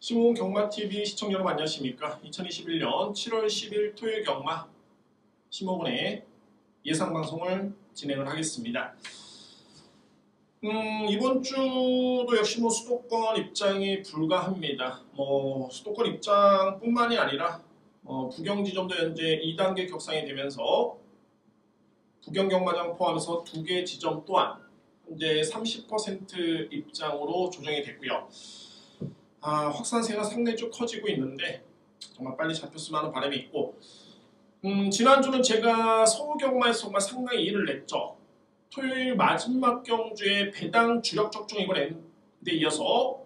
시공 경마TV 시청자 여러분 안녕하십니까? 2021년 7월 10일 토요일 경마 심호군의 예상방송을 진행을 하겠습니다. 이번 주도 역시 수도권 입장이 불가합니다. 수도권 입장뿐만이 아니라 부경지점도 현재 2단계 격상이 되면서 부경경마장 포함해서 2개 지점 또한 현재 30% 입장으로 조정이 됐고요. 확산세가 상당히 좀 커지고 있는데 정말 빨리 잡혔으면 하는 바람이 있고, 지난주는 제가 서울경마에서 정말 상당히 일을 냈죠. 토요일 마지막 경주에 배당 주력 적중 이걸 했는데 이어서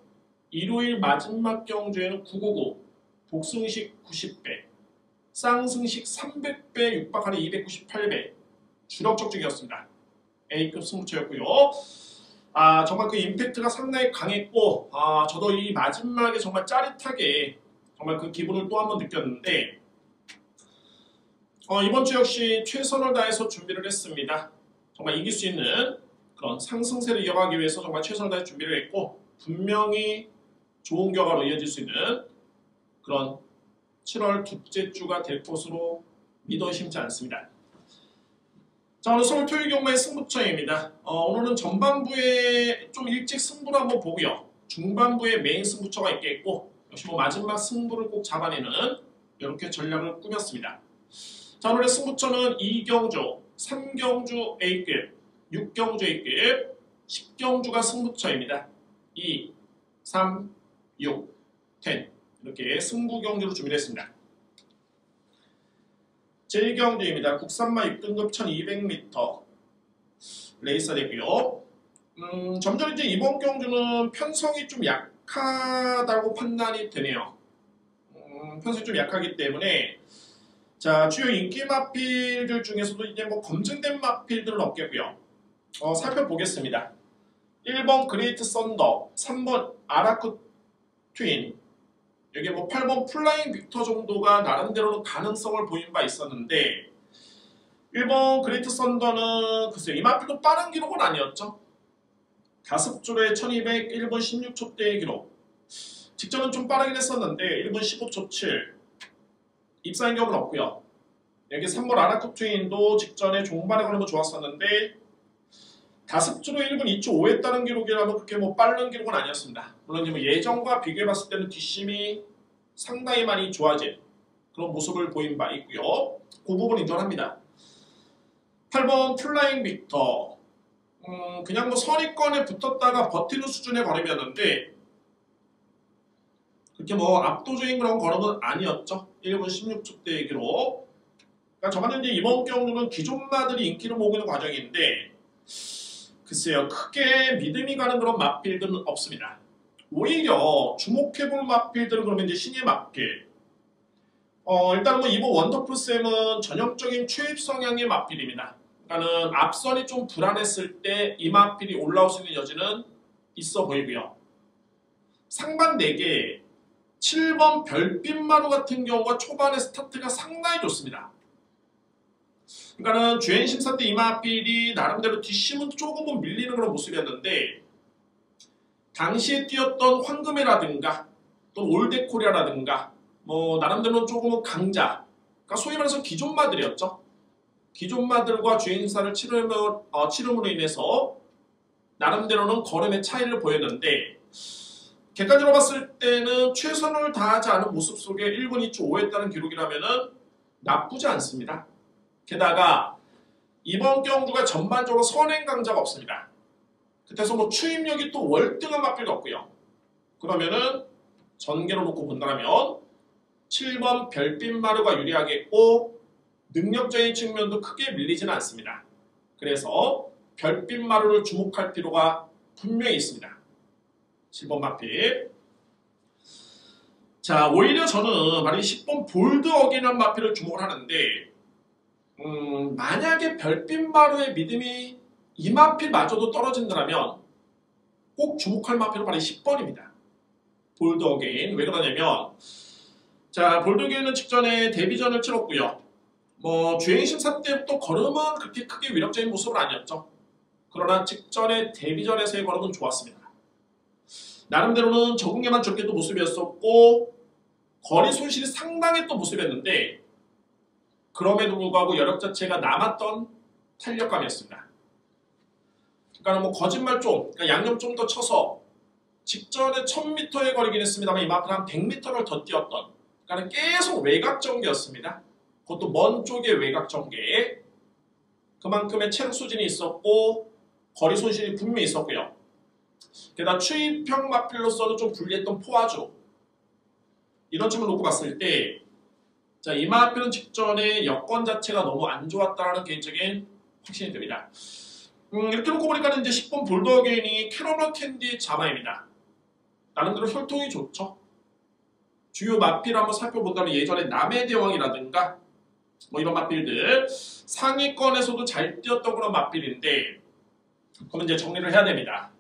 일요일 마지막 경주에는 999 복승식 90배 쌍승식 300배 육박하는 298배 주력 적중이었습니다. A급 승부처였고요. 정말 그 임팩트가 상당히 강했고, 저도 이 마지막에 정말 짜릿하게 정말 그 기분을 또 한 번 느꼈는데, 이번 주 역시 최선을 다해서 준비를 했습니다. 정말 이길 수 있는 그런 상승세를 이어가기 위해서 정말 최선을 다해 준비를 했고, 분명히 좋은 결과로 이어질 수 있는 그런 7월 둘째 주가 될 것으로 믿어 의심치 않습니다. 자, 오늘 서울 토요일 경마의 승부처입니다. 오늘은 전반부에 좀 일찍 승부를 한번 보고요. 중반부에 메인 승부처가 있겠고, 역시 마지막 승부를 꼭 잡아내는 이렇게 전략을 꾸몄습니다. 자, 오늘의 승부처는 2경주, 3경주 A급, 6경주 A급, 10경주가 승부처입니다. 2, 3, 6, 10 이렇게 승부 경주로 준비를 했습니다. 제1경주입니다. 국산마 6등급 1200m 레이서 되고요. 점점 이제 이번 경주는 편성이 좀 약하다고 판단이 되네요. 편성이 좀 약하기 때문에 자, 주요 인기 마필들 중에서도 이제 검증된 마필들은 없겠고요. 살펴보겠습니다. 1번 그레이트 썬더, 3번 아라크 트윈, 여기 8번 플라잉 빅터 정도가 나름대로는 가능성을 보인 바 있었는데, 1번 그레이트 썬더는 글쎄요, 이 마필도 빠른 기록은 아니었죠. 가습줄에 1200, 1분 16초대의 기록. 직전은 좀 빠르긴 했었는데 1분 15초 7. 입사인 경우는 없고요. 여기 3번 아라크 트윈도 직전에 종반에 걸리면 좋았었는데 가습주로 1분 2초 5 했다는 기록이라도 그렇게 빠른 기록은 아니었습니다. 물론 예전과 비교해봤을 때는 뒷심이 상당히 많이 좋아진 그런 모습을 보인 바 있고요. 그 부분 인정합니다. 8번 플라잉 빅터, 그냥 선위권에 붙었다가 버티는 수준의 걸음이었는데 그렇게 압도적인 그런 걸음은 아니었죠. 1분 16초대의 기록. 그러니까 저는 이제 이번 경우는 기존마들이 인기를 모으고 있는 과정인데, 글쎄요, 크게 믿음이 가는 그런 마필들은 없습니다. 오히려 주목해볼 마필들은 그러면 이제 신예 마필. 일단 이번 원더풀쌤은 전형적인 최입 성향의 마필입니다. 그러니까는 앞선이 좀 불안했을 때 이 마필이 올라올 수 있는 여지는 있어 보이고요. 상반 4개, 7번 별빛마루 같은 경우가 초반에 스타트가 상당히 좋습니다. 그러니까는 주행 심사 때 이 마필이 나름대로 뒷심은 조금은 밀리는 그런 모습이었는데, 당시에 뛰었던 황금해라든가 또 올데코리아라든가 나름대로는 조금은 강자, 그러니까 소위 말해서 기존마들이었죠. 기존마들과 주행 심사를 치름으로 인해서 나름대로는 걸음의 차이를 보였는데, 객관적으로 봤을 때는 최선을 다하지 않은 모습 속에 1분 2초 5 했다는 기록이라면은 나쁘지 않습니다. 게다가 이번 경주가 전반적으로 선행 강자가 없습니다. 그래서 추임력이 또 월등한 마필도 없고요. 그러면은 전개로 놓고 본다면 7번 별빛마루가 유리하겠고, 능력적인 측면도 크게 밀리지는 않습니다. 그래서 별빛마루를 주목할 필요가 분명히 있습니다. 7번 마필. 자, 오히려 저는 바로 이 10번 볼드 어게인한 마필을 주목을 하는데, 만약에 별빛마루의 믿음이 이 마필마저도 떨어진다면 꼭 주목할 마필은 바로 10번입니다. 볼드 어게인. 왜 그러냐면, 자, 볼드 어게인은 직전에 데뷔전을 치렀고요. 주행 심사 때부터 걸음은 그렇게 크게 위력적인 모습은 아니었죠. 그러나 직전에 데뷔전에서의 걸음은 좋았습니다. 나름대로는 적응에만 좋게 또 모습이었었고 거리 손실이 상당했던 모습이었는데 그럼에도 불구하고 여력 자체가 남았던 탄력감이었습니다. 그러니까 뭐 거짓말 좀, 그러니까 양념 좀 더 쳐서 직전에 1000m의 거리긴 했습니다만 이만큼 한 100m를 더 뛰었던, 그러니까 계속 외곽 전개였습니다. 그것도 먼 쪽의 외곽 전개. 그만큼의 체력 소진이 있었고 거리 손실이 분명히 있었고요. 게다가 추입형 마필로서는 좀 불리했던 포화주. 이런 점을 놓고 봤을 때 자, 이 마필은 직전에 여건 자체가 너무 안 좋았다는 개인적인 확신이 듭니다. 이렇게 놓고 보니까 이제 10번 볼더게인이 캐러머 캔디 자마입니다. 나름대로 혈통이 좋죠. 주요 마필 한번 살펴본다면 예전에 남해 대왕이라든가 뭐 이런 마필들 상위권에서도 잘 뛰었던 그런 마필인데 그러면 이제 정리를 해야 됩니다.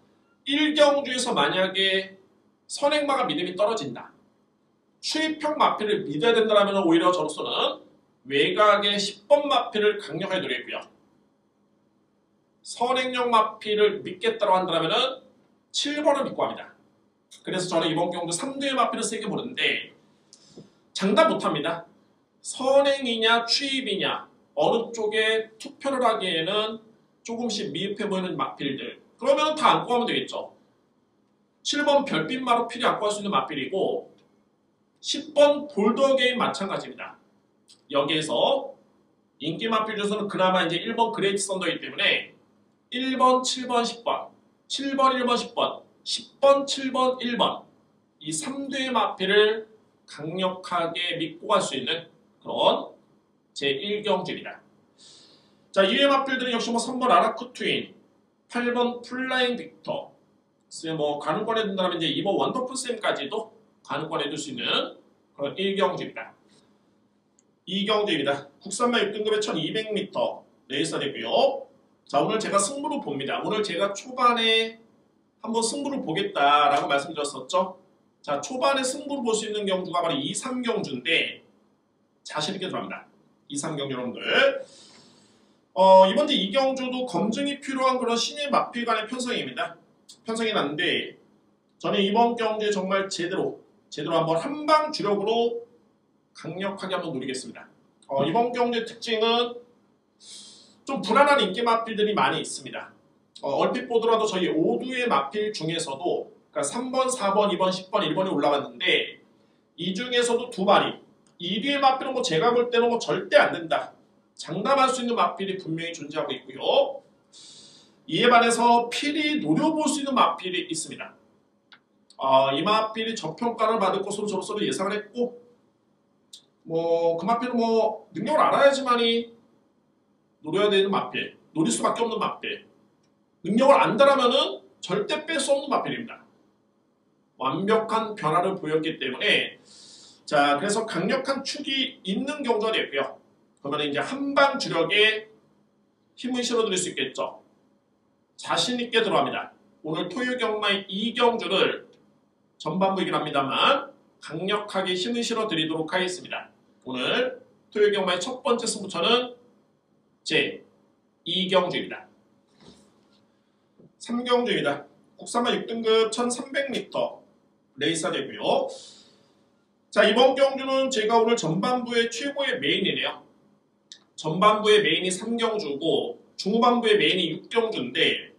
1경주에서 만약에 선행마가 믿음이 떨어진다. 추입형 마필을 믿어야 된다면 오히려 저로서는 외곽의 10번 마필을 강력하게 노리고요. 선행형 마필을 믿겠다고 한다면 7번을 믿고 합니다. 그래서 저는 이번 경주 3두의 마필을 세게 보는데 장담 못합니다. 선행이냐 추입이냐 어느 쪽에 투표를 하기에는 조금씩 미흡해 보이는 마필들 그러면 다 안고 하면 되겠죠. 7번 별빛마로 필이 안고 할 수 있는 마필이고 10번 볼더게임 마찬가지입니다. 여기에서 인기 마필 중에서는 그나마 이제 1번 그레이트 썬더이기 때문에 1번, 7번, 10번 7번, 1번, 10번 10번, 7번, 1번 이 3두의 마필을 강력하게 믿고 갈 수 있는 그런 제1경주입니다. 자, 2회 마필들은 역시 뭐 3번 아라쿠 트윈 8번 플라잉 빅터 뭐 가능권에 둔다면 이제 2번 원더풀 쌤까지도 가능권에 둘 수 있는 그런 1경주입니다. 2경주입니다. 국산마 6등급의 1200m 레이서되고요. 자, 오늘 제가 승부를 봅니다. 오늘 제가 초반에 한번 승부를 보겠다라고 말씀드렸었죠. 자, 초반에 승부를 볼 수 있는 경주가 바로 2, 3경주인데 자신있게 들어갑니다. 2, 3경주 여러분들. 이번 주 2경주도 검증이 필요한 그런 신의 마필 간의 편성입니다. 편성이 났는데 저는 이번 경주에 정말 제대로 한번 한방 주력으로 강력하게 한번 노리겠습니다. 이번 경주의 특징은 좀 불안한 인기 마필들이 많이 있습니다. 얼핏 보더라도 저희 5두의 마필 중에서도 그러니까 3번, 4번, 2번, 10번, 1번이 올라갔는데 이 중에서도 두 마리 1위의 마필은 뭐 제가 볼 때는 뭐 절대 안 된다. 장담할 수 있는 마필이 분명히 존재하고 있고요. 이에 반해서 필히 노려볼 수 있는 마필이 있습니다. 이 마필이 저평가를 받을 것으로 저로서는 예상을 했고 뭐 그 마필은 뭐 능력을 알아야지만이 노려야 되는 마필, 노릴 수밖에 없는 마필 능력을 안다라면은 절대 뺄 수 없는 마필입니다. 완벽한 변화를 보였기 때문에 자 그래서 강력한 축이 있는 경주가 됐고요. 그러면 이제 한방 주력에 힘을 실어드릴 수 있겠죠. 자신있게 들어갑니다. 오늘 토요 경마의 2경주를 전반부이긴 합니다만 강력하게 힘을 실어드리도록 하겠습니다. 오늘 토요 경마의 첫 번째 승부처는 제 2경주입니다. 3경주입니다. 국산마 6등급 1300m 레이서 되고요. 자 이번 경주는 제가 오늘 전반부의 최고의 메인이네요. 전반부의 메인이 3경주고 중후반부의 메인이 6경주인데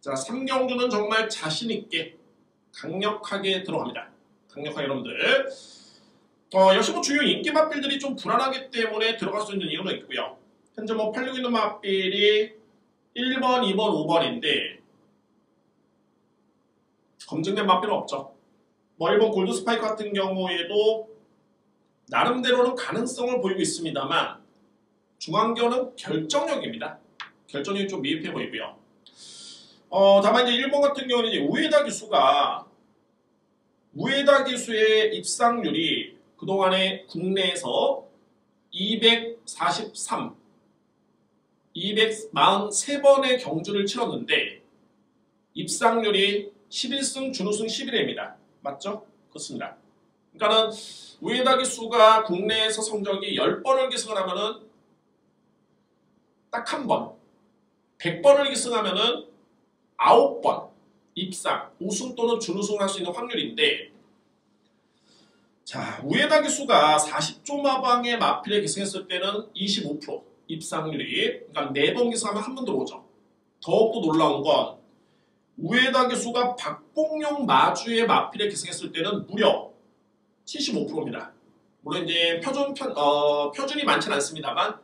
자 3경주는 정말 자신있게 강력하게 들어갑니다. 강력하게 여러분들 역시 뭐 주요 인기 마필들이 좀 불안하기 때문에 들어갈 수 있는 이유는 있고요. 현재 뭐 팔리고 있는 마필이 1번, 2번, 5번인데 검증된 마필은 없죠. 뭐 1번 골드 스파이크 같은 경우에도 나름대로는 가능성을 보이고 있습니다만 중앙견은 결정력입니다. 결정력이 좀 미흡해 보이고요. 다만 이제 1번 같은 경우는 이제 우에다 기수의 입상률이 그동안에 국내에서 243번의 경주를 치렀는데 입상률이 11승 준우승 11회입니다. 맞죠? 그렇습니다. 그러니까는 우에다 기수가 국내에서 성적이 10번을 기승을 하면은 딱 한 번, 100번을 기승하면은 9번 입상, 우승 또는 준우승을 할 수 있는 확률인데 자, 우에다 기수가 40조 마방의 마필에 기승했을 때는 25% 입상률이 그러니까 4번 기승하면 한 번 들어오죠. 더욱더 놀라운 건 우에다 기수가 박봉용 마주의 마필에 기승했을 때는 무려 75%입니다. 물론 이제 표준이 많지는 않습니다만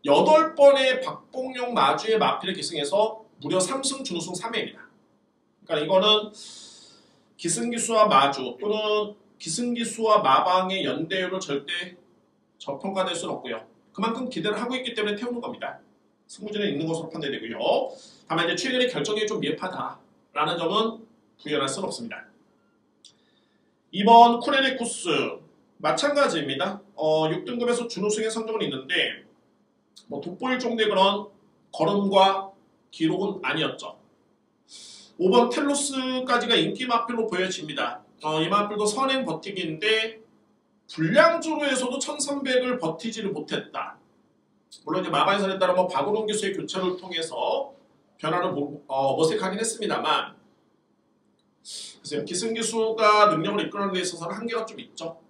8번의 박봉용 마주의 마필에 기승해서 무려 3승 준우승 3회입니다. 그러니까 이거는 기승기수와 마주 또는 기승기수와 마방의 연대율을 절대 저평가될 수는 없고요. 그만큼 기대를 하고 있기 때문에 태우는 겁니다. 승부진에 있는 것으로 판단되고요. 다만 이제 최근에 결정이 좀 미흡하다라는 점은 부연할 수는 없습니다. 이번 쿠레리쿠스 마찬가지입니다. 6등급에서 준우승의 성적은 있는데 뭐 돋보일 정도의 그런 걸음과 기록은 아니었죠. 5번 텔로스까지가 인기 마필로 보여집니다. 이 마필도 선행 버티기인데 불량주로에서도 1300을 버티지를 못했다. 물론 이제 마방선에 따라 뭐 박은홍 기수의 교체를 통해서 변화를 모색하긴 했습니다만 글쎄요, 기승 기수가 능력을 이끌어내는 데 있어서는 한계가 좀 있죠.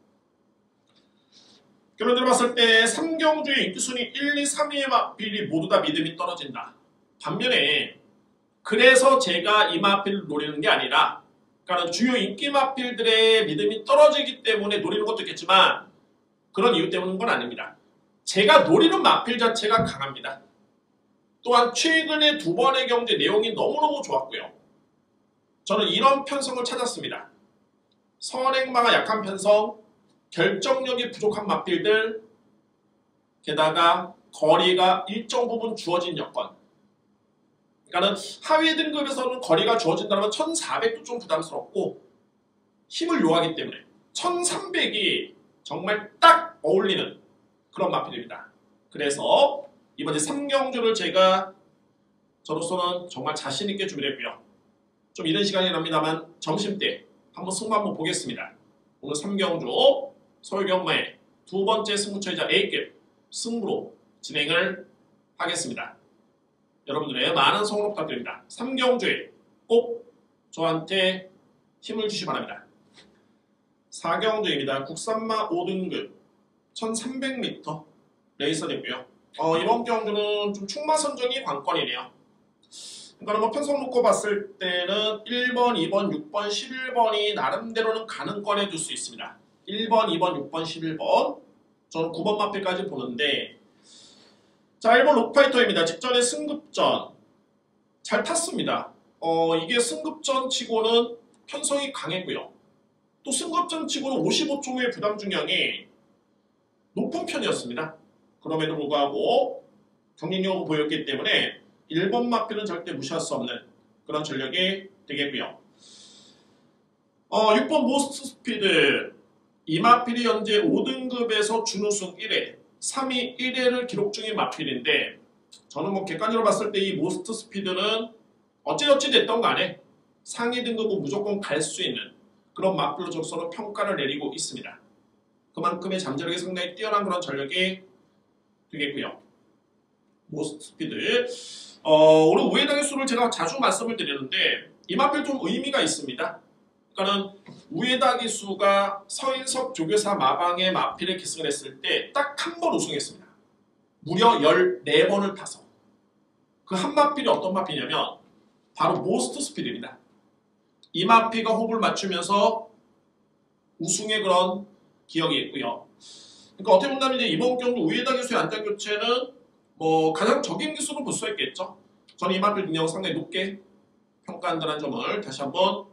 결론적으로 봤을 때 3경주의 인기순위 1, 2, 3위의 마필이 모두 다 믿음이 떨어진다. 반면에 그래서 제가 이 마필을 노리는 게 아니라 그러니까 주요 인기 마필들의 믿음이 떨어지기 때문에 노리는 것도 있겠지만 그런 이유 때문인 건 아닙니다. 제가 노리는 마필 자체가 강합니다. 또한 최근에 2번의 경제 내용이 너무너무 좋았고요. 저는 이런 편성을 찾았습니다. 선행마가 약한 편성, 결정력이 부족한 마필들, 게다가 거리가 일정 부분 주어진 여건. 그러니까는 하위 등급에서는 거리가 주어진다면 1400도 좀 부담스럽고 힘을 요하기 때문에 1300이 정말 딱 어울리는 그런 마필입니다. 그래서 이번에 3경주를 제가 저로서는 정말 자신있게 준비를 했고요. 좀 이른 시간이 납니다만 점심때 한번 승부 한번 보겠습니다. 오늘 3경주 서울경마의 2번째 승부처이자 A급 승부로 진행을 하겠습니다. 여러분들의 많은 성원 부탁드립니다. 3경주에 꼭 저한테 힘을 주시기 바랍니다. 4경주입니다. 국산마 5등급 1300m 레이서 됐고요. 이번 경주는 좀 충마 선정이 관건이네요. 그러니까 뭐 편성 놓고 봤을 때는 1번, 2번, 6번, 11번이 나름대로는 가능권에 둘 수 있습니다. 1번, 2번, 6번, 11번 저는 9번 마필까지 보는데 자 1번 록파이터입니다. 직전에 승급전 잘 탔습니다. 이게 승급전 치고는 편성이 강했고요. 또 승급전 치고는 55초의 부담 중량이 높은 편이었습니다. 그럼에도 불구하고 경쟁력을 보였기 때문에 1번 마필은 절대 무시할 수 없는 그런 전력이 되겠고요. 6번 모스트 스피드 이 마필이 현재 5등급에서 준우승 1회 3위 1회를 기록 중인 마필인데 저는 뭐 객관적으로 봤을 때 이 모스트 스피드는 어찌어찌 됐던 간에 상위 등급은 무조건 갈 수 있는 그런 마필로 저로서는 평가를 내리고 있습니다. 그만큼의 잠재력이 상당히 뛰어난 그런 전력이 되겠고요. 모스트 스피드 오늘 우에다 기수를 제가 자주 말씀을 드리는데 이 마필 좀 의미가 있습니다. 그러니까는 우에다 기수가 서인석 조교사 마방의 마필에 기승을 했을 때 딱 한 번 우승했습니다. 무려 14번을 타서. 그 한 마필이 어떤 마필이냐면 바로 모스트 스피드입니다. 이 마필과 호흡을 맞추면서 우승의 그런 기억이 있고요. 그러니까 어떻게 본다면 이제 이번 경주 우에다 기수의 안장 교체는 뭐 가장 적인 기수로 볼 수 있겠죠. 저는 이 마필 능력을 상당히 높게 평가한다는 점을 다시 한번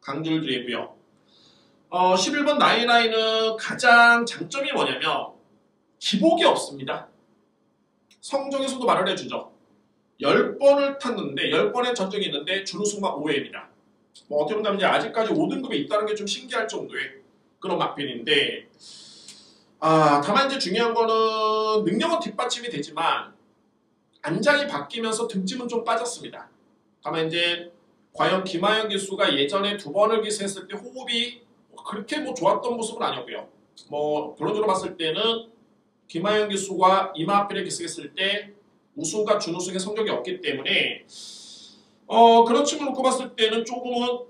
강조를 드리고요. 11번 나이나이는 가장 장점이 뭐냐면 기복이 없습니다. 성적에서도 말을 해주죠. 10번을 탔는데 10번의 전적이 있는데 준우승만 5회입니다. 뭐 어떻게 보면 이제 아직까지 5등급에 있다는 게 좀 신기할 정도의 그런 마필인데 다만 이제 중요한 거는 능력은 뒷받침이 되지만 안장이 바뀌면서 등짐은 좀 빠졌습니다. 다만 이제 과연 김하영 기수가 예전에 2번을 기수했을 때 호흡이 그렇게 뭐 좋았던 모습은 아니었고요. 뭐 결론적으로 봤을 때는 김하영 기수가 이마필에 기수했을 때 우승과 준우승의 성적이 없기 때문에 그런 측면을 놓고 봤을 때는 조금은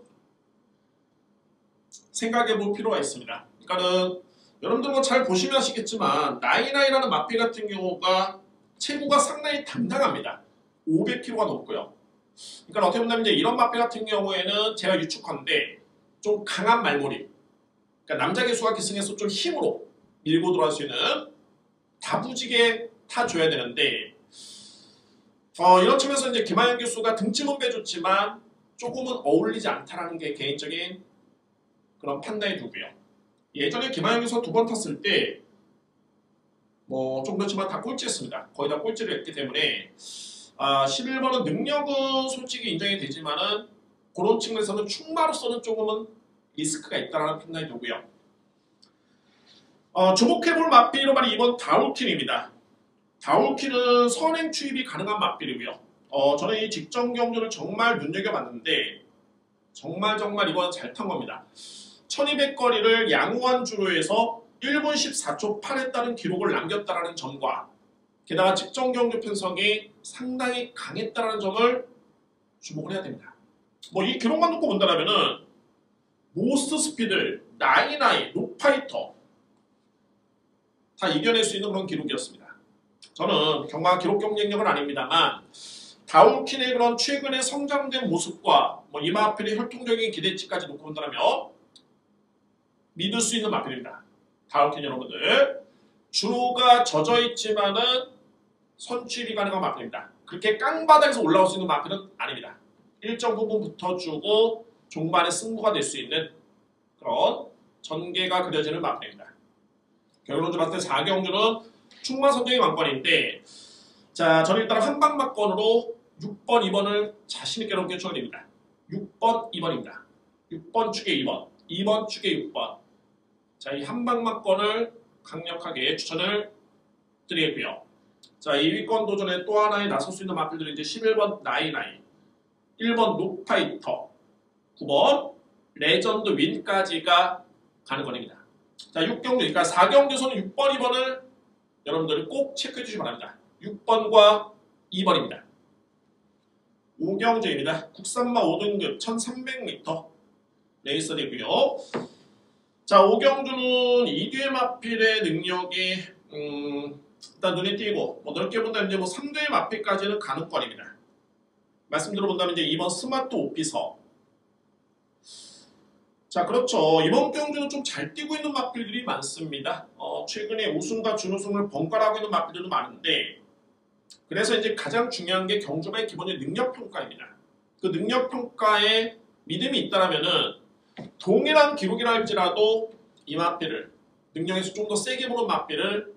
생각해 볼 필요가 있습니다. 그러니까는 여러분들 뭐 잘 보시면 아시겠지만 나이나이라는 마필 같은 경우가 체구가 상당히 당당합니다. 500kg가 넘고요. 그러니까 어떻게 보면 이제 이런 마필 같은 경우에는 제가 유축한데 좀 강한 말머리, 그러니까 남자 개수가 기승해서 좀 힘으로 밀고 들어갈 수 있는 다부지게 타줘야 되는데 이런 측면에서 이제 김하영 교수가 등치는 빼줬지만 조금은 어울리지 않다라는 게 개인적인 그런 판단이 두고요. 예전에 김하영 교수가 2번 탔을 때 뭐 좀 그렇지만 다 꼴찌했습니다. 거의 다 꼴찌를 했기 때문에 11번은 능력은 솔직히 인정이 되지만은 그런 측면에서는 충마로서는 조금은 리스크가 있다는 판단이 두고요. 주목해볼 마필은 바로 2번 다울킨입니다. 다울킨은 선행 추입이 가능한 마필이고요. 저는 이 직전 경주를 정말 눈여겨봤는데 정말 이번 잘 탄 겁니다. 1200거리를 양호한 주로에서 1분 14초 8에 기록을 남겼다라는 점과 게다가 직전 경주 편성이 상당히 강했다는 점을 주목을 해야 됩니다. 뭐 이 기록만 놓고 본다면은 모스트 스피드, 나이나이, 노파이터 다 이겨낼 수 있는 그런 기록이었습니다. 저는 경마 기록 경쟁력은 아닙니다만 다울킨의 그런 최근의 성장된 모습과 뭐 이 마필의 혈통적인 기대치까지 놓고 본다면 믿을 수 있는 마필입니다. 다울킨 여러분들 주로가 젖어 있지만은 선취입이 가능한 마필입니다. 그렇게 깡바닥에서 올라올 수 있는 마필은 아닙니다. 일정 부분 붙어주고 종반의 승부가 될 수 있는 그런 전개가 그려지는 마필입니다. 결론적으로 봤을 때 4경주는 충마 선정이 왕권인데 자 저는 일단 한방 막권으로 6번, 2번을 자신있게 넘게 추천드립니다. 6번, 2번입니다. 6번 축에 2번, 2번 축에 6번. 자, 이 한방막권을 강력하게 추천을 드리겠고요. 자, 2위권 도전에 또 하나에 나설 수 있는 마필들은 이제 11번 나이나이, 1번 노파이터, 9번 레전드 윈까지가 가는 권입니다. 자, 6경주, 그러니까 4경주에서는 6번, 2번을 여러분들이 꼭 체크해 주시기 바랍니다. 6번과 2번입니다. 5경주입니다. 국산마 5등급 1300m 레이서 되고요. 자, 5경주는 이뒤 마필의 능력이 일단 눈에 띄고 뭐 넓게 본다면 이제 뭐 3대 마필까지는 가능권입니다. 말씀 들어본다면 이제 2번 스마트 오피서. 자, 그렇죠. 이번 경주는 좀 잘 뛰고 있는 마필들이 많습니다. 최근에 우승과 준우승을 번갈아하고 있는 마필들도 많은데 그래서 이제 가장 중요한 게 경주마의 기본적인 능력평가입니다. 그 능력평가에 믿음이 있다면은 동일한 기록이라 할지라도 이 마필을 능력에서 좀 더 세게 보는 마필을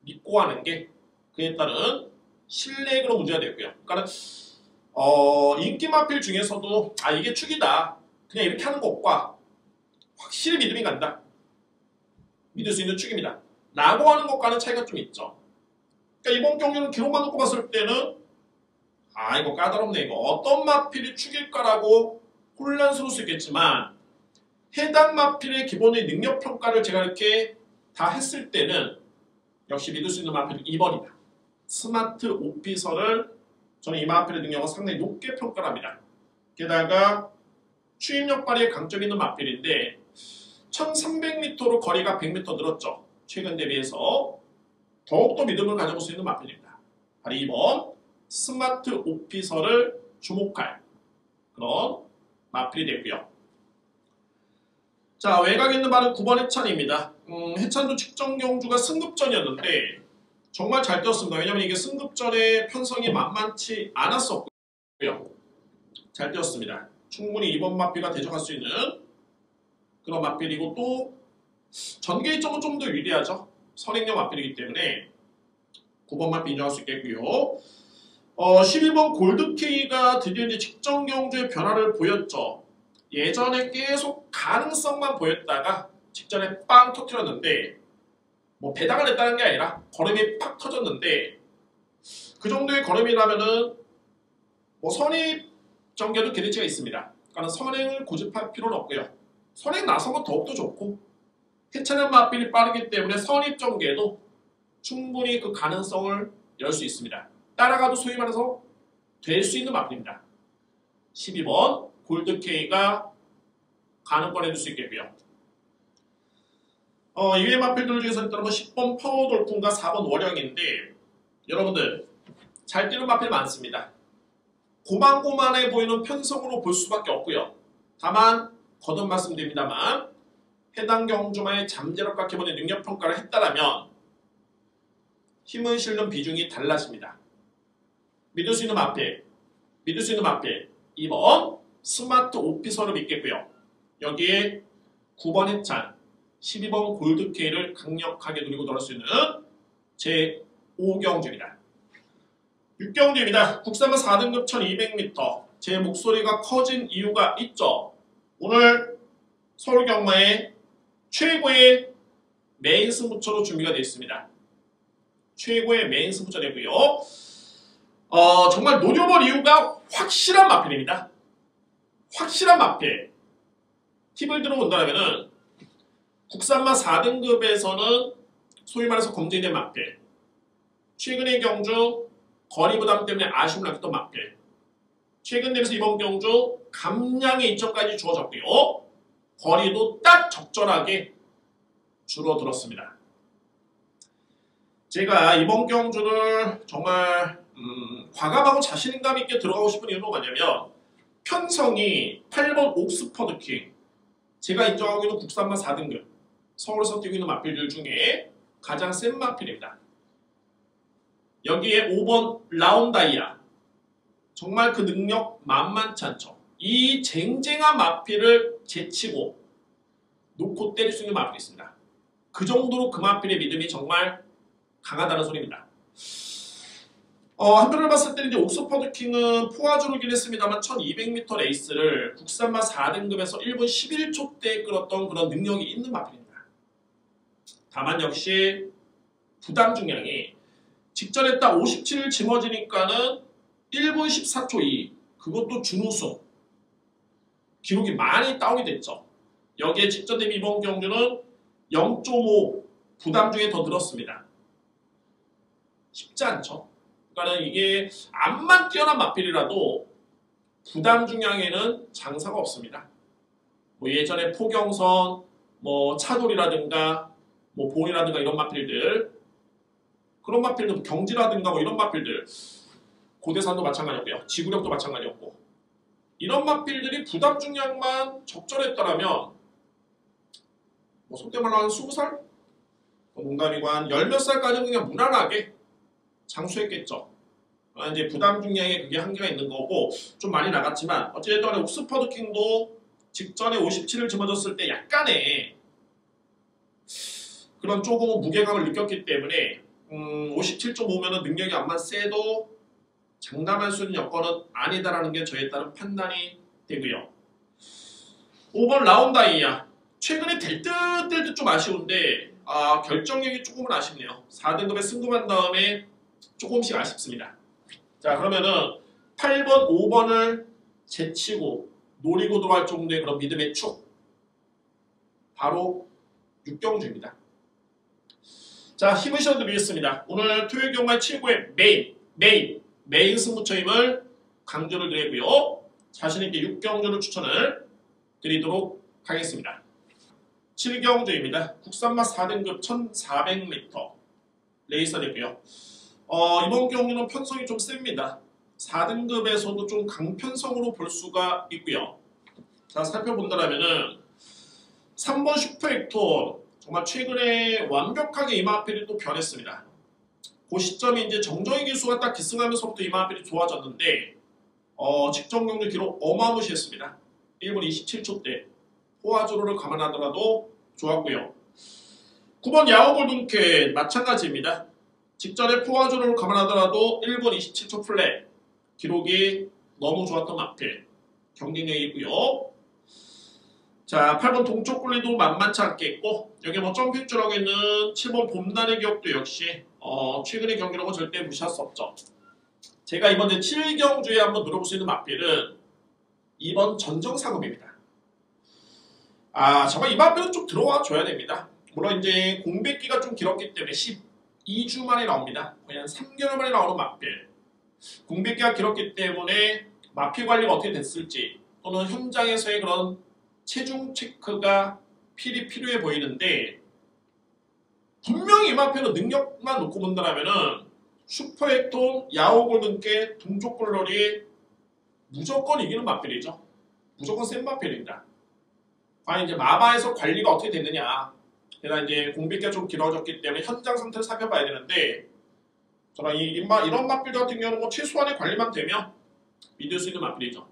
믿고 하는 게 그에 따른 신뢰로 문제가 되고요. 그러니까 인기 마필 중에서도 이게 축이다. 그냥 이렇게 하는 것과 확실히 믿음이 간다. 믿을 수 있는 축입니다. 라고 하는 것과는 차이가 좀 있죠. 그러니까 이번 경기는 기록만 놓고 봤을 때는 이거 까다롭네 이거. 어떤 마필이 축일까라고 혼란스러울 수 있겠지만 해당 마필의 기본의 능력평가를 제가 이렇게 다 했을 때는 역시 믿을 수 있는 마필은 2번이다. 스마트 오피서를 저는 이 마필의 능력을 상당히 높게 평가를 합니다. 게다가 추임력 발휘에 강점이 있는 마필인데 1300m로 거리가 100m 늘었죠. 최근 대비해서 더욱더 믿음을 가져볼 수 있는 마필입니다. 바로 2번 스마트 오피서를 주목할 그런 마필이 되고요. 자, 외곽에 있는 말은 9번 해찬입니다. 해찬도 직전 경주가 승급전이었는데 정말 잘 뛰었습니다. 왜냐하면 이게 승급전의 편성이 만만치 않았었고요. 잘 뛰었습니다. 충분히 2번 마필가 대적할 수 있는 그런 마필이고 또 전개점은 좀 더 유리하죠. 선행력 마필이기 때문에 9번 마필 인정할 수 있겠고요. 11번 골드케이가 드디어 이제 직전 경주의 변화를 보였죠. 예전에 계속 가능성만 보였다가 직전에 빵 터뜨렸는데 뭐 배당을 했다는 게 아니라 걸음이 팍 터졌는데 그 정도의 걸음이라면은 뭐 선입 전개도 기대치가 있습니다. 그러니까 선행을 고집할 필요는 없고요. 선행 나서면 더욱더 좋고 해찬의 마필이 빠르기 때문에 선입 전개도 충분히 그 가능성을 열 수 있습니다. 따라가도 소위 말해서 될 수 있는 마필입니다. 12번 골드케이가 가는 꺼내줄 수 있겠고요. 이외의 마필들 중에서 일단 10번 파워돌풍과 4번 월영인데 여러분들 잘 뛰는 마필 많습니다. 고만고만해 보이는 편성으로 볼 수밖에 없고요. 다만 거듭 말씀드립니다만 해당 경주마의 잠재력과 기본의 능력평가를 했다라면 힘을 실는 비중이 달라집니다. 믿을 수 있는 마필 2번 스마트 오피서를 믿겠고요. 여기에 9번 해찬 12번 골드케이를 강력하게 누리고 돌아올 수 있는 제 5경주입니다. 6경주입니다. 국산마 4등급 1200m. 제 목소리가 커진 이유가 있죠. 오늘 서울경마의 최고의 메인 승부처로 준비가 되어 있습니다. 최고의 메인 승부처 되고요. 정말 노려볼 이유가 확실한 마필입니다. 확실한 마필. 팁을 들어본다면 국산마 4등급에서는 소위 말해서 검증된 마필. 최근의 경주 거리 부담 때문에 아쉬움을 남겼던 마필. 최근 대비해서 이번 경주 감량의 이점까지 주어졌고요. 거리도 딱 적절하게 줄어들었습니다. 제가 이번 경주를 정말 과감하고 자신감 있게 들어가고 싶은 이유는 뭐냐면 편성이 8번 옥스퍼드 킹, 제가 인정하고 있는 국산마 4등급 서울에서 뛰고 있는 마필들 중에 가장 센 마필입니다. 여기에 5번 라운다이아, 정말 그 능력 만만치 않죠. 이 쟁쟁한 마필을 제치고 놓고 때릴 수 있는 마필이 있습니다. 그 정도로 그 마필의 믿음이 정말 강하다는 소리입니다. 한편으로 봤을 때는 이제 옥스퍼드 킹은 포화주르긴 했습니다만 1200m 레이스를 국산마 4등급에서 1분 11초대에 끌었던 그런 능력이 있는 마필입니다. 다만 역시 부담 중량이 직전에 딱 57을 짊어지니까는 1분 14초 2, 그것도 준우승. 기록이 많이 다운이 됐죠. 여기에 직전 대비 이번 경주는 0.5 부담 중에 더 늘었습니다. 쉽지 않죠. 그러니까 이게 암만 뛰어난 마필이라도 부담 중량에는 장사가 없습니다. 뭐 예전에 포경선, 뭐 차돌이라든가 뭐 본이라든가 이런 마필들, 그런 마필들, 경지라든가 뭐 이런 마필들, 고대산도 마찬가지였고요. 지구력도 마찬가지였고, 이런 마필들이 부담 중량만 적절했더라면 뭐 속된 말로 한 20살? 농담이고 한 열 몇 살까지는 그냥 무난하게 장수했겠죠. 이제 부담 중량에 그게 한계가 있는 거고 좀 많이 나갔지만 어쨌든 옥스퍼드 킹도 직전에 57을 짊어졌을 때 약간의 그런 조금 무게감을 느꼈기 때문에 57.5면은 능력이 암만 세도 장담할 수 있는 여건은 아니다라는 게 저에 따른 판단이 되고요. 5번 라운다이아, 최근에 될 듯 될 듯 좀 아쉬운데 결정력이 조금은 아쉽네요. 4등급에 승급한 다음에 조금씩 아쉽습니다. 자, 그러면은 8번, 5번을 제치고 노리고 들어갈 정도의 그런 믿음의 축, 바로 육경주입니다. 자, 힘을 실어드리겠습니다. 오늘 토요일 경마의 최고의 메인 승부처임을 강조를 드리고요. 자신있게 육경주를 추천을 드리도록 하겠습니다. 7경주입니다. 국산마 4등급 1400m 레이서 되고요. 이번 경주는 편성이 좀 셉니다. 4등급에서도 좀 강편성으로 볼 수가 있고요. 자, 살펴본다면은 3번 슈퍼액톤, 정말 최근에 완벽하게 이마필이 또 변했습니다. 그 시점이 이제 정정희 기수가 딱 기승하면서부터 이마필이 좋아졌는데 직전 경주 기록 어마무시했습니다. 1분 27초대 포화주로를 감안하더라도 좋았고요. 9번 야오골든케 마찬가지입니다. 직전에 포화주로를 감안하더라도 1분 27초 플랫, 기록이 너무 좋았던 마필, 경쟁력이 있고요. 자, 8번 동쪽 굴리도 만만치 않게 있고, 여기 뭐 점핑줄하고 있는 7번 봄날의 기억도 역시 최근의 경기력은 절대 무시할 수 없죠. 제가 이번 7경주에 한번 노려볼 수 있는 마필은 2번 전정사금입니다. 정말 이 마필은 좀 들어와 줘야 됩니다. 물론 이제 공백기가 좀 길었기 때문에 12주 만에 나옵니다. 거의 한 3개월 만에 나오는 마필. 공백기가 길었기 때문에 마피 관리가 어떻게 됐을지 또는 현장에서의 그런 체중 체크가 필요해 보이는데 분명히 이마피는 능력만 놓고 본다면은 슈퍼액톤, 야오골든께 동족골놀이 무조건 이기는 마필이죠. 무조건 센 마필입니다. 과연 이제 마바에서 관리가 어떻게 됐느냐. 제가 이제 공백기가 좀 길어졌기 때문에 현장 상태를 살펴봐야 되는데 저는 이런 마필 같은 경우는 뭐 최소한의 관리만 되면 믿을 수 있는 마필이죠.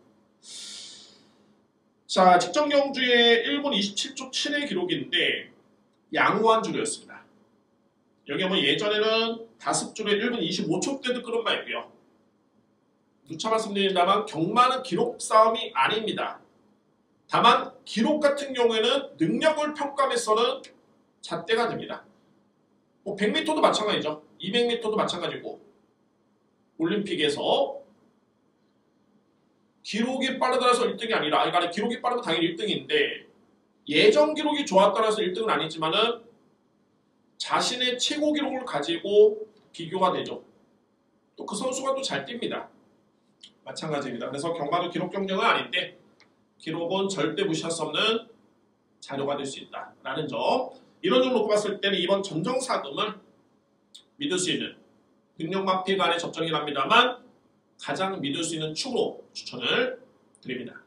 자, 직전 경주의 1분 27초 7의 기록인데 양호한 주류였습니다. 여기 뭐 예전에는 5주에 1분 25초 때도 끌은 바 있고요. 누차 말씀드린다만 경마는 기록 싸움이 아닙니다. 다만 기록 같은 경우에는 능력을 평가해서는 잣대가 됩니다. 뭐 100m도 마찬가지죠. 200m도 마찬가지고 올림픽에서 기록이 빠르다라서 1등이 아니라 그러니까 기록이 빠르면 당연히 1등인데 예전 기록이 좋았다라서 1등은 아니지만은 자신의 최고 기록을 가지고 비교가 되죠. 또 그 선수가 또 잘 뜁니다. 마찬가지입니다. 그래서 경마도 기록 경쟁은 아닌데 기록은 절대 무시할 수 없는 자료가 될 수 있다라는 점. 이런 점 놓고 봤을 때는 이번 전정사금을 믿을 수 있는 능력마피 간의 접전이긴 합니다만 가장 믿을 수 있는 축으로 추천을 드립니다.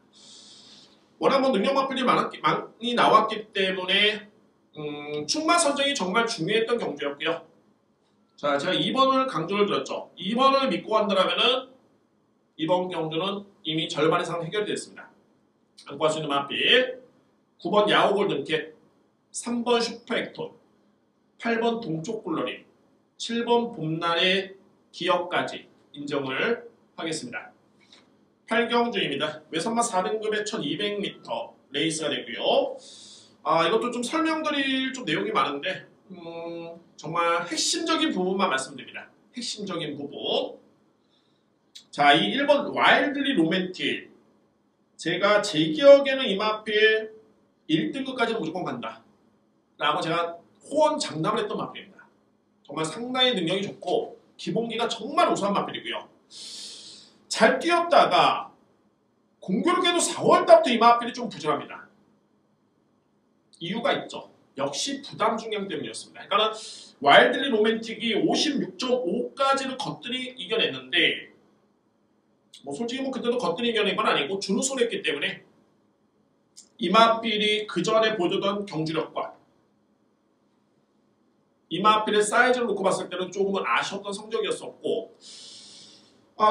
워낙 뭐 능력마필이 많이 나왔기 때문에 축마 선정이 정말 중요했던 경주였고요. 자, 제가 2번을 강조를 드렸죠. 2번을 믿고 간다면은 이번 경주는 이미 절반 이상 해결이 됐습니다. 안고 할 수 있는 마필 9번 야오골든캡, 3번 슈퍼액톤, 8번 동쪽골러리, 7번 봄날의 기억까지 인정을 하겠습니다. 8경주입니다. 외선마 4등급의 1200m 레이스가 되고요. 이것도 좀 설명드릴 좀 내용이 많은데 정말 핵심적인 부분만 말씀드립니다. 핵심적인 부분. 자, 이 1번 와일드리 로맨틱. 제가 제 기억에는 이 마필 1등급까지는 무조건 간다 라고 제가 호언장담을 했던 마필입니다. 정말 상당히 능력이 좋고 기본기가 정말 우수한 마필이고요. 잘 뛰었다가 공교롭게도 4월달부터 이 마필이 좀 부진합니다. 이유가 있죠. 역시 부담 중량 때문이었습니다. 그러니까 와일드리 로맨틱이 56.5까지는 거뜬히 이겨냈는데 뭐 솔직히 뭐 그때도 거뜬히 이겨낸 건 아니고 준우승을 했기 때문에 이마필이 그 전에 보여줬던 경주력과 이마필의 사이즈를 놓고 봤을 때는 조금은 아쉬웠던 성적이었었고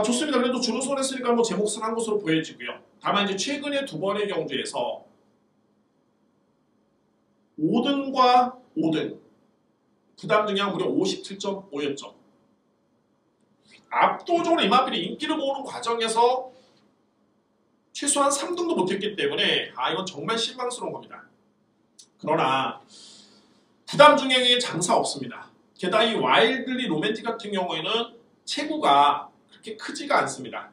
좋습니다. 그래도 준우승을 했으니까 뭐 제 몫은 한 것으로 보여지고요. 다만 이제 최근에 두 번의 경주에서 5등과 5등 부담 중량 무려 57.5였죠. 압도적으로 이마필이 인기를 모으는 과정에서 최소한 3등도 못했기 때문에 이건 정말 실망스러운 겁니다. 그러나 부담 중량에 장사 없습니다. 게다가 이 와일드리 로맨틱 같은 경우에는 체구가 그렇게 크지가 않습니다.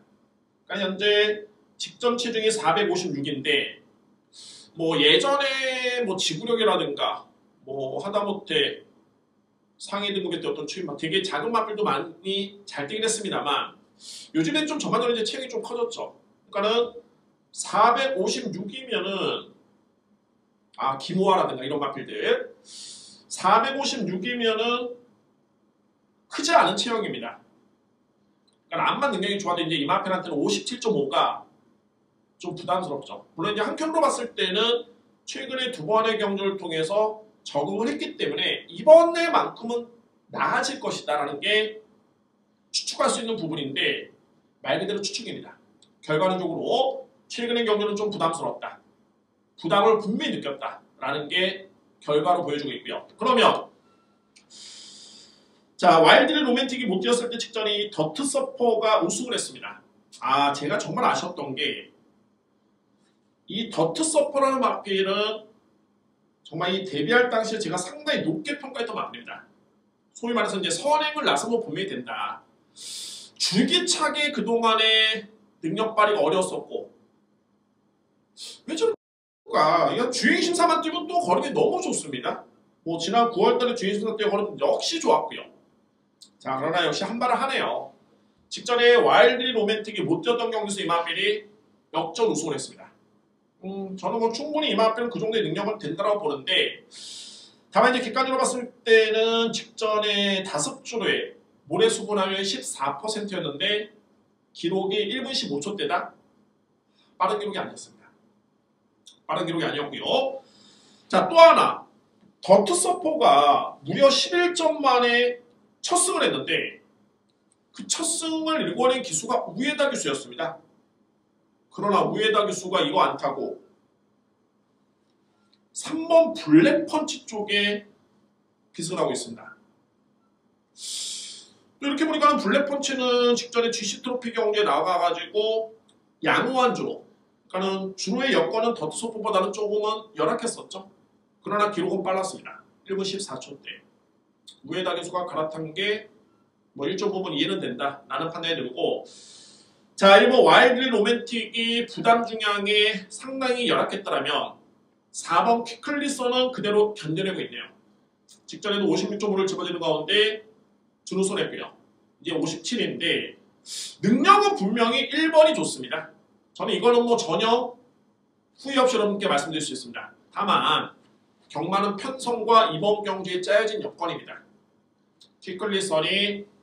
그러니까 현재 직전 체중이 456인데 뭐 예전에 뭐 지구력이라든가 뭐 하다못해 상위 등급의 때 어떤 추임 되게 작은 마필도 많이 잘 뛰긴 했습니다만 요즘엔 좀 전반적으로 이제 체형이 좀 커졌죠. 그러니까는 456이면은 기모아라든가 이런 마필들 456이면은 크지 않은 체형입니다. 그러니까 암만 능력이 좋아도 이제 이 마필한테는 57.5가 좀 부담스럽죠. 물론 이제 한편으로 봤을 때는 최근에 두 번의 경주를 통해서 적응을 했기 때문에 이번에만큼은 나아질 것이다라는 게 추측할 수 있는 부분인데 말 그대로 추측입니다. 결과론적으로 최근의 경주는 좀 부담스럽다. 부담을 분명히 느꼈다라는 게 결과로 보여주고 있고요. 그러면 자, 와일드리 로맨틱이 못 뛰었을 때 직전에 더트 서퍼가 우승을 했습니다. 제가 정말 아쉬웠던 게 이 더트 서퍼라는 마필은 정말 이 데뷔할 당시에 제가 상당히 높게 평가했던 마필입니다. 소위 말해서 이제 선행을 나서면 분명히 된다. 줄기차게 그동안에 능력 발휘가 어려웠었고 왜 저럴까? 주행심사만 뛰면 또 거리가 너무 좋습니다. 뭐 지난 9월달에 주행심사 때 거리는 역시 좋았고요. 자, 그러나 역시 한 발을 하네요. 직전에 와일드리 로맨틱이 못 뛰었던 경기에서 이마필이 역전 우승을 했습니다. 저는 뭐 충분히 이마필은 그 정도의 능력은 된다고 보는데, 다만 이제 객관적으로 봤을 때는 직전에 5주로에 모래 수분하면 14%였는데 기록이 1분 15초대다. 빠른 기록이 아니었습니다. 빠른 기록이 아니었고요. 자, 또 하나. 더트 서포가 무려 11점 만에 첫 승을 했는데 그 첫 승을 일궈낸 기수가 우에다 기수였습니다. 그러나 우에다 기수가 이거 안 타고 3번 블랙펀치 쪽에 기승을 하고 있습니다. 또 이렇게 보니까 블랙펀치는 직전에 GC 트로피 경기에 나가가지고 양호한 주로, 그러니까 주로의 여건은 더트 서포보다는 조금은 열악했었죠. 그러나 기록은 빨랐습니다. 1분 14초대. 우에다 기수가 갈아탄 게 뭐 일정 부분 이해는 된다. 라는 판단이 들고, 자, 일본 와일드리 로맨틱이 부담 중량에 상당히 열악했더라면 4번 퀴클리서는 그대로 견뎌내고 있네요. 직전에도 56.5를 집어지는 가운데 준우 손했고요. 이제 57인데 능력은 분명히 1번이 좋습니다. 저는 이거는 뭐 전혀 후회 없이 여러분께 말씀드릴 수 있습니다. 다만 경마는 편성과 이번 경주에 짜여진 여건입니다. 퀴클리선이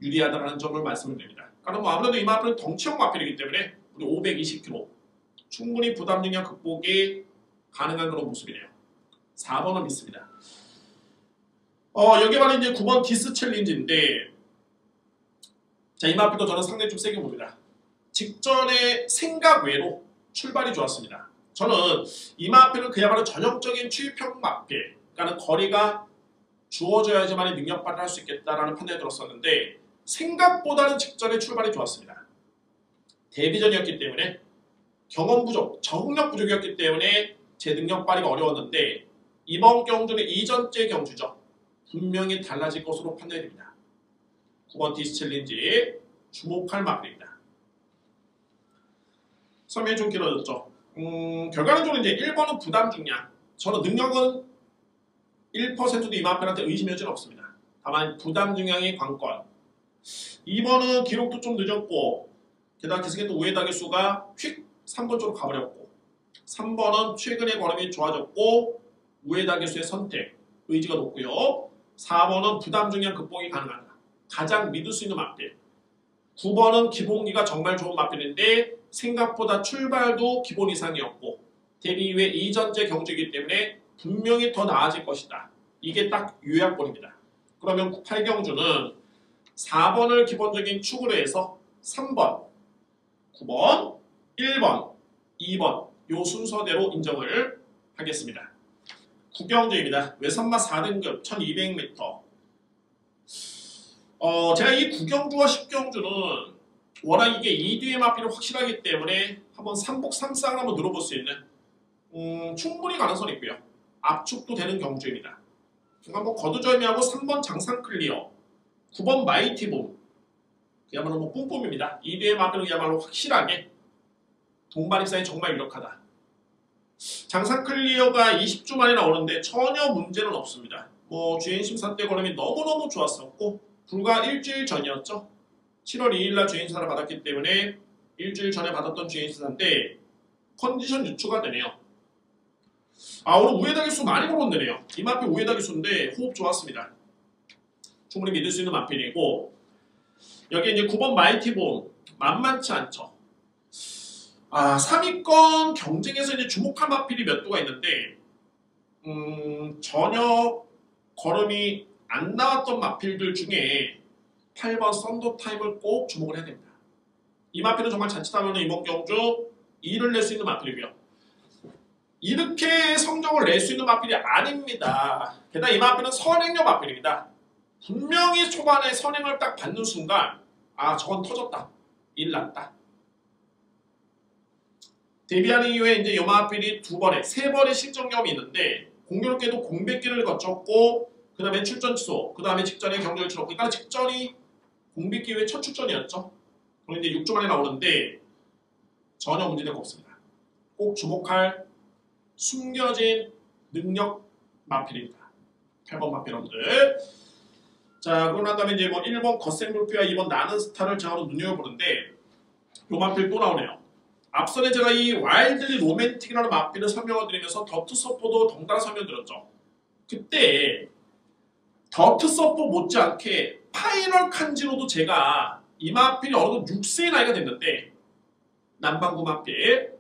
유리하다는 점을 말씀을 드립니다. 그러니까 뭐 아무래도 이마필은 덩치형 마필이기 때문에 우리 520kg 충분히 부담 능력 극복이 가능한 그런 모습이네요. 4번은 믿습니다. 여기 바로 이제 9번 디스 챌린지인데, 자, 이마필도 저는 상당히 좀 세게 봅니다. 직전에 생각 외로 출발이 좋았습니다. 저는 이마필은 그야말로 전형적인 추입형 마필, 그러니까 거리가 주어져야지만 능력 발휘를 할 수 있겠다라는 판단이 들었었는데 생각보다는 직전에 출발이 좋았습니다. 데뷔전이었기 때문에 경험 부족, 적응력 부족이었기 때문에 제 능력 발휘가 어려웠는데 이번 경주는 이전째 경주죠. 분명히 달라질 것으로 판단이 됩니다. 9번 디스 챌린지 주목할 마필입니다. 설명이 좀 길어졌죠. 결과론적으로 이제 1번은 부담 중량. 저는 능력은 1%도 이마필한테 의심의 여지는 없습니다. 다만 부담 중량의 관건. 2번은 기록도 좀 늦었고 게다가 계속했던 우에다 기수가 휙 3번 쪽으로 가버렸고, 3번은 최근의 걸음이 좋아졌고 우에다 기수의 선택, 의지가 높고요. 4번은 부담 중량 극복이 가능하다. 가장 믿을 수 있는 마필. 9번은 기본기가 정말 좋은 마필인데 생각보다 출발도 기본 이상이었고 데뷔 이후에 이전째 경주이기 때문에 분명히 더 나아질 것이다. 이게 딱 요약본입니다. 그러면 8경주는 4번을 기본적인 축으로 해서 3번, 9번, 1번, 2번 요 순서대로 인정을 하겠습니다. 9경주입니다. 외선마 4등급 1200m. 제가 이 9경주와 10경주는 워낙 이게 2뒤의 마필이 확실하기 때문에 한번 3복 3쌍을 한번 늘어볼 수 있는 충분히 가능성이 있고요. 압축도 되는 경주입니다. 한번 거두절미하고 3번 장상 클리어, 9번 마이티봄, 그야말로 뭐 뿜뿜입니다. 2뒤의 마필은 그야말로 확실하게 동반 입상이 정말 유력하다. 장상 클리어가 20주 만에 나오는데 전혀 문제는 없습니다. 뭐 주행 심사 때 걸음이 너무너무 좋았었고 불과 일주일 전이었죠. 7월 2일날 주행 심사를 받았기 때문에 일주일 전에 받았던 주행 심사인데 컨디션 유추가 되네요. 오늘 우에다 기수 많이 걸었네요. 이 마필 우에다 기수인데 호흡 좋았습니다. 충분히 믿을 수 있는 마필이고, 여기 이제 9번 마이티봄 만만치 않죠. 3위권 경쟁에서 이제 주목할 마필이 몇 도가 있는데 전혀 걸음이 안 나왔던 마필들 중에 8번 썬더 타임을 꼭 주목을 해야 됩니다. 이 마필은 정말 자칫하면 이번 경주 2위를 낼 수 있는 마필이고요. 이렇게 성적을 낼 수 있는 마필이 아닙니다. 게다가 이 마필은 선행력 마필입니다. 분명히 초반에 선행을 딱 받는 순간 저건 터졌다. 일 났다. 데뷔하는 이후에 이제 이 마필이 2번에 3번의 실전 경험이 있는데 공교롭게도 공백기를 거쳤고 그 다음에 출전 취소, 그 다음에 직전에 경기를 치렀고, 그러니까 직전이 공백기 이후에 첫 출전이었죠. 그런데 6주 만에 나오는데 전혀 문제될 거 없습니다. 꼭 주목할 숨겨진 능력 마필입니다. 8번 마필 여러분들. 자, 그러고 난 다음에 이제 뭐 1번 거센 불피와 2번 나는 스타를 제가 눈여겨보는데 요 마필 또 나오네요. 앞선에 제가 이 와일드리 로맨틱이라는 마필을 설명을 드리면서 더트 서포도 덩달아 설명드렸죠. 그때 더트 서포 못지않게 파이널 칸지로도 제가 이 마필이 어느 정도 6세의 나이가 됐는데 남방구 마필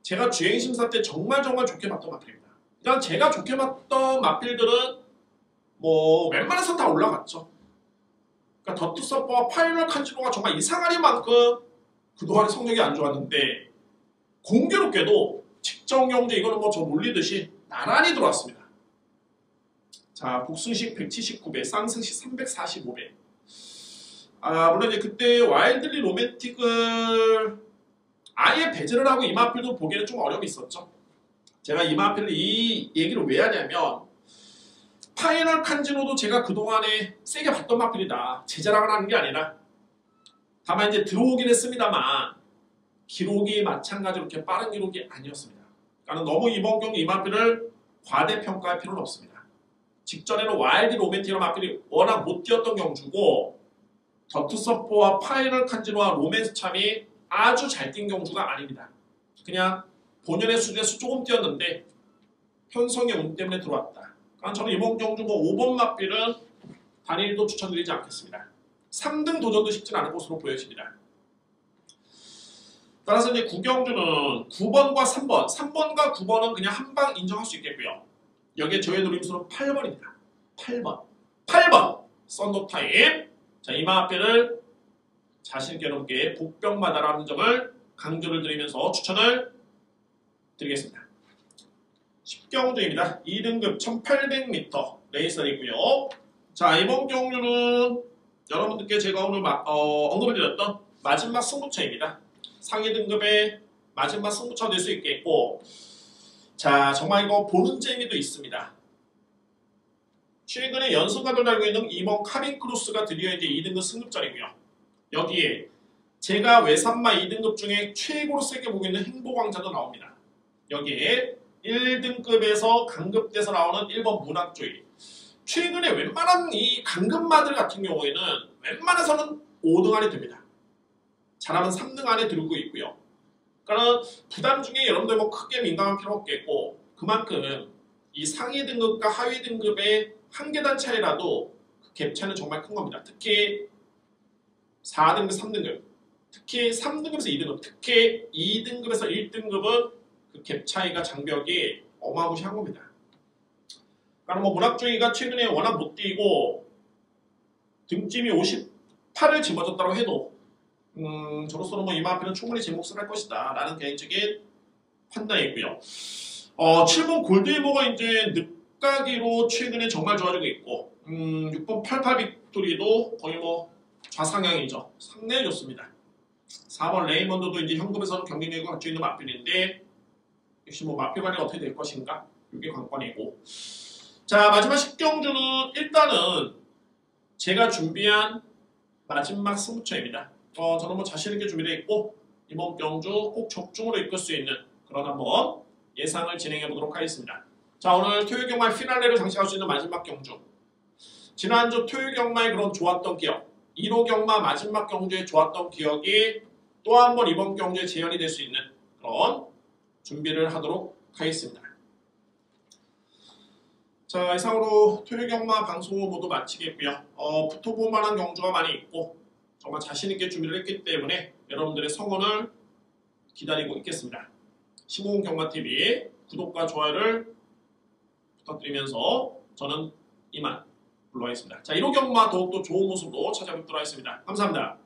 제가 주행심사 때 정말 좋게 봤던 마필입니다. 그냥 제가 좋게 봤던 마필들은 뭐 웬만해서 다 올라갔죠. 그러니까 더트 서퍼와 파이널 칸지로가 정말 이상할 만큼 그동안에 성적이 안 좋았는데 공교롭게도 직전 경제 이거는 뭐 저 몰리듯이 나란히 들어왔습니다. 자, 복승식 179배, 쌍승식 345배. 물론 이제 그때 와일드리 로맨틱을 아예 배제를 하고 이마필도 보기에는 좀 어려움이 있었죠. 제가 이마필을 이 얘기를 왜 하냐면 파이널 칸지로도 제가 그동안에 세게 봤던 마필이다. 제 자랑을 하는 게 아니라 다만 이제 들어오긴 했습니다만 기록이 마찬가지로 이렇게 빠른 기록이 아니었습니다. 그러니까 너무 이번 경기 이마필을 과대평가할 필요는 없습니다. 직전에는 와일드 로맨틱이라는 마필이 워낙 못 뛰었던 경주고 더트 서포와 파이널 칸지로와 로맨스 참이 아주 잘 뛴 경주가 아닙니다. 그냥 본연의 수준에서 조금 뛰었는데 편성의 운 때문에 들어왔다. 그러니까 저는 이번 경주 뭐 5번 마필은 단일도 추천드리지 않겠습니다. 3등 도전도 쉽진 않은 것으로 보여집니다. 따라서 이제 구경주는 9번과 3번, 3번과 9번은 그냥 한 방 인정할 수 있겠고요. 여기에 저의 노림수는 8번입니다. 8번 썬더타임. 자, 이마필을 자신있게 여러분께 복병마다라는 점을 강조를 드리면서 추천을 드리겠습니다. 10경주입니다. 2등급 1800m 레이서이고요. 자, 이번 경주는 여러분들께 제가 오늘 언급을 드렸던 마지막 승부처입니다. 상위 등급의 마지막 승부처가 될 수 있겠고, 자, 정말 이거 보는 재미도 있습니다. 최근에 연승각을 달고 있는 이번 카빈 크루스가 드디어 이제 2등급 승급전이고요. 여기에 제가 외산마 2등급 중에 최고로 세게 보고 있는 행복왕자도 나옵니다. 여기에 1등급에서 강급돼서 나오는 1번 문학조이. 최근에 웬만한 이 강급마들 같은 경우에는 웬만해서는 5등 안에 듭니다. 잘하면 3등 안에 들고 있고요. 그러니까 부담 중에 여러분들 뭐 크게 민감한 필요 없겠고 그만큼 이 상위 등급과 하위 등급의 한 계단 차이라도 그 갭 차이는 정말 큰 겁니다. 특히 4등급, 3등급, 특히 3등급에서 2등급, 특히 2등급에서 1등급은 그 갭 차이가 장벽이 어마무시한 겁니다. 그러니까 뭐 문학중이가 최근에 워낙 못 뛰고 등짐이 58을 짊어졌다고 해도 저로서는 뭐 이마앞에는 충분히 제 몫을 할 것이다 라는 개인적인 판단이고요. 7번 골드이버가 이제 늦가기로 최근에 정말 좋아지고 있고 6번 88 빅토리도 거의 뭐 좌상향이죠. 상당히 좋습니다. 4번 레이먼드도 이제 현금에서는 경쟁력을 갖추고 있는 마필인데 역시 뭐 마필 관리가 어떻게 될 것인가 이게 관건이고, 자, 마지막 10경주는 일단은 제가 준비한 마지막 승부처입니다. 저는 뭐 자신있게 준비되어 있고 이번 경주 꼭 적중으로 이끌 수 있는 그런 한번 예상을 진행해 보도록 하겠습니다. 자, 오늘 토요일 경마의 피날레를 장식할 수 있는 마지막 경주. 지난주 토요일 경마의 그런 좋았던 기억, 1호 경마 마지막 경주에 좋았던 기억이 또 한 번 이번 경주에 재현이 될 수 있는 그런 준비를 하도록 하겠습니다. 자, 이상으로 토요일 경마 방송을 모두 마치겠고요. 붙어볼 만한 경주가 많이 있고 정말 자신있게 준비를 했기 때문에 여러분들의 성원을 기다리고 있겠습니다. 심호흡 경마TV 구독과 좋아요를 부탁드리면서 저는 이만 물러가겠습니다. 자, 1호 경마 더욱더 좋은 모습으로 찾아뵙도록 하겠습니다. 감사합니다.